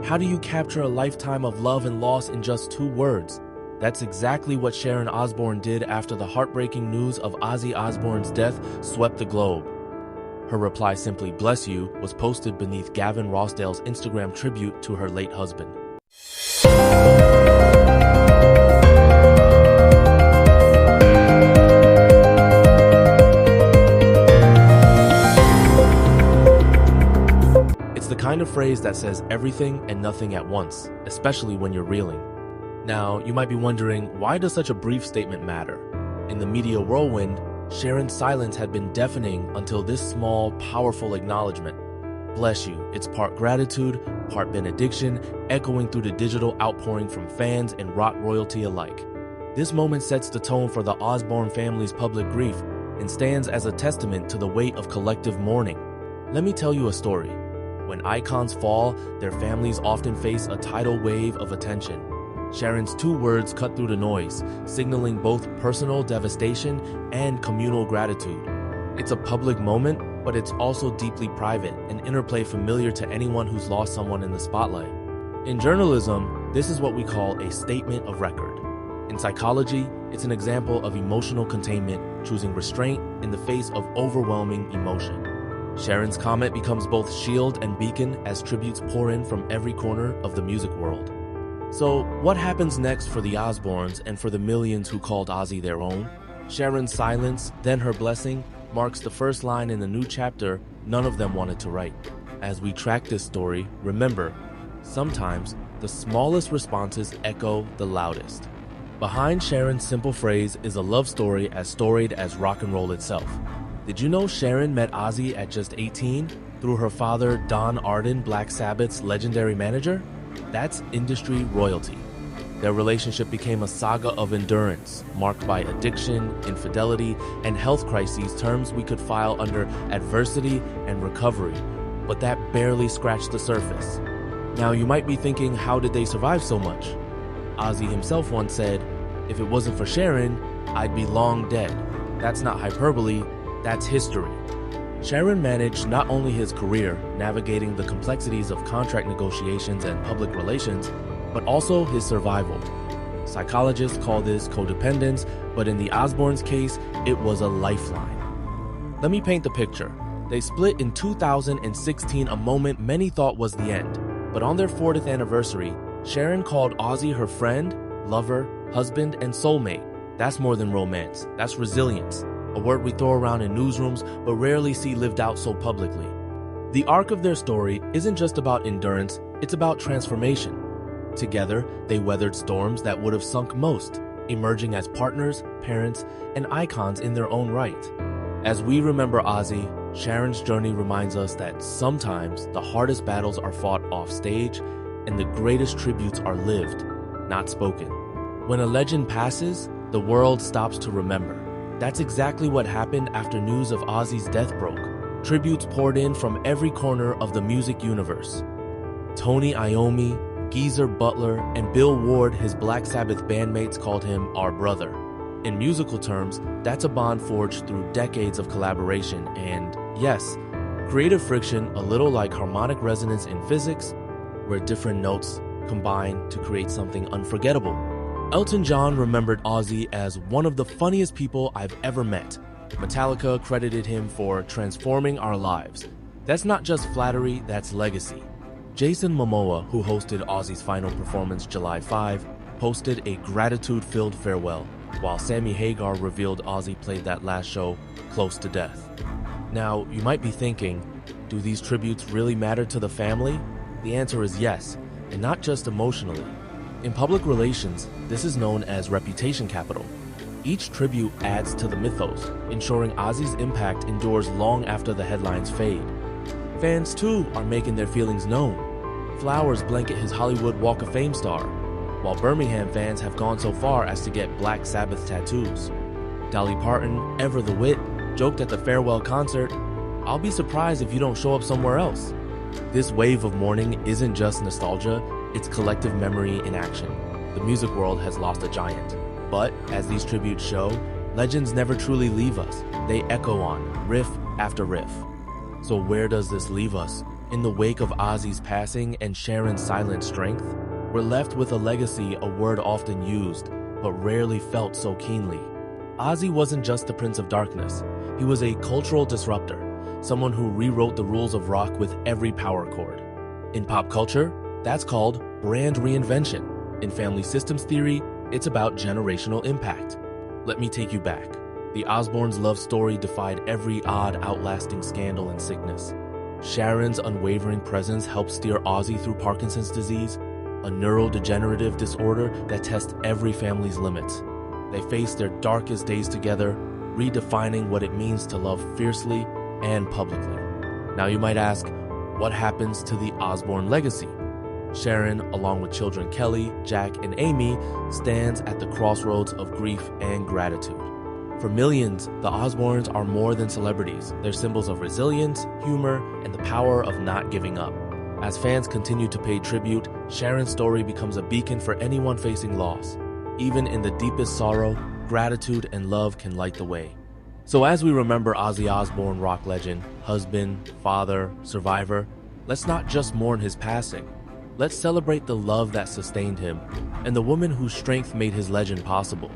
How do you capture a lifetime of love and loss in just 2 words? That's exactly what Sharon Osbourne did after the heartbreaking news of Ozzy Osbourne's death swept the globe. Her reply, simply "bless you," was posted beneath Gavin Rossdale's Instagram tribute to her late husband. It's the kind of phrase that says everything and nothing at once, especially when you're reeling. Now, you might be wondering, why does such a brief statement matter? In the media whirlwind, Sharon's silence had been deafening until this small, powerful acknowledgement. Bless you. It's part gratitude, part benediction, echoing through the digital outpouring from fans and rock royalty alike. This moment sets the tone for the Osbourne family's public grief and stands as a testament to the weight of collective mourning. Let me tell you a story. When icons fall, their families often face a tidal wave of attention. Sharon's 2 words cut through the noise, signaling both personal devastation and communal gratitude. It's a public moment, but it's also deeply private, an interplay familiar to anyone who's lost someone in the spotlight. In journalism, this is what we call a statement of record. In psychology, it's an example of emotional containment, choosing restraint in the face of overwhelming emotion. Sharon's comment becomes both shield and beacon as tributes pour in from every corner of the music world. So, what happens next for the Osbournes and for the millions who called Ozzy their own? Sharon's silence, then her blessing, marks the first line in the new chapter none of them wanted to write. As we track this story, remember, sometimes the smallest responses echo the loudest. Behind Sharon's simple phrase is a love story as storied as rock and roll itself. Did you know Sharon met Ozzy at just 18 through her father, Don Arden, Black Sabbath's legendary manager? That's industry royalty. Their relationship became a saga of endurance, marked by addiction, infidelity, and health crises, terms we could file under adversity and recovery, but that barely scratched the surface. Now you might be thinking, how did they survive so much? Ozzy himself once said, "If it wasn't for Sharon, I'd be long dead." That's not hyperbole, that's history. Sharon managed not only his career, navigating the complexities of contract negotiations and public relations, but also his survival. Psychologists call this codependence, but in the Osbournes' case, it was a lifeline. Let me paint the picture. They split in 2016, a moment many thought was the end. But on their 40th anniversary, Sharon called Ozzy her friend, lover, husband, and soulmate. That's more than romance, that's resilience. A word we throw around in newsrooms but rarely see lived out so publicly. The arc of their story isn't just about endurance, it's about transformation. Together, they weathered storms that would have sunk most, emerging as partners, parents, and icons in their own right. As we remember Ozzy, Sharon's journey reminds us that sometimes the hardest battles are fought off stage and the greatest tributes are lived, not spoken. When a legend passes, the world stops to remember. That's exactly what happened after news of Ozzy's death broke. Tributes poured in from every corner of the music universe. Tony Iommi, Geezer Butler, and Bill Ward, his Black Sabbath bandmates, called him "our brother." In musical terms, that's a bond forged through decades of collaboration and, yes, creative friction, a little like harmonic resonance in physics, where different notes combine to create something unforgettable. Elton John remembered Ozzy as one of the funniest people I've ever met. Metallica credited him for transforming our lives. That's not just flattery, that's legacy. Jason Momoa, who hosted Ozzy's final performance July 5, posted a gratitude-filled farewell, while Sammy Hagar revealed Ozzy played that last show close to death. Now, you might be thinking, do these tributes really matter to the family? The answer is yes, and not just emotionally. In public relations, this is known as reputation capital. Each tribute adds to the mythos, ensuring Ozzy's impact endures long after the headlines fade. Fans too are making their feelings known. Flowers blanket his Hollywood Walk of Fame star, while Birmingham fans have gone so far as to get Black Sabbath tattoos. Dolly Parton, ever the wit, joked at the farewell concert, "I'll be surprised if you don't show up somewhere else." This wave of mourning isn't just nostalgia, it's collective memory in action. The music world has lost a giant. But, as these tributes show, legends never truly leave us. They echo on, riff after riff. So where does this leave us? In the wake of Ozzy's passing and Sharon's silent strength, we're left with a legacy, a word often used, but rarely felt so keenly. Ozzy wasn't just the Prince of Darkness. He was a cultural disruptor, someone who rewrote the rules of rock with every power chord. In pop culture, that's called brand reinvention. In family systems theory, it's about generational impact. Let me take you back. The Osbournes' love story defied every odd, outlasting scandal and sickness. Sharon's unwavering presence helped steer Ozzy through Parkinson's disease, a neurodegenerative disorder that tests every family's limits. They faced their darkest days together, redefining what it means to love fiercely and publicly. Now you might ask, what happens to the Osbourne legacy? Sharon, along with children Kelly, Jack, and Amy, stands at the crossroads of grief and gratitude. For millions, the Osbournes are more than celebrities. They're symbols of resilience, humor, and the power of not giving up. As fans continue to pay tribute, Sharon's story becomes a beacon for anyone facing loss. Even in the deepest sorrow, gratitude and love can light the way. So as we remember Ozzy Osbourne, rock legend, husband, father, survivor, let's not just mourn his passing. Let's celebrate the love that sustained him and the woman whose strength made his legend possible.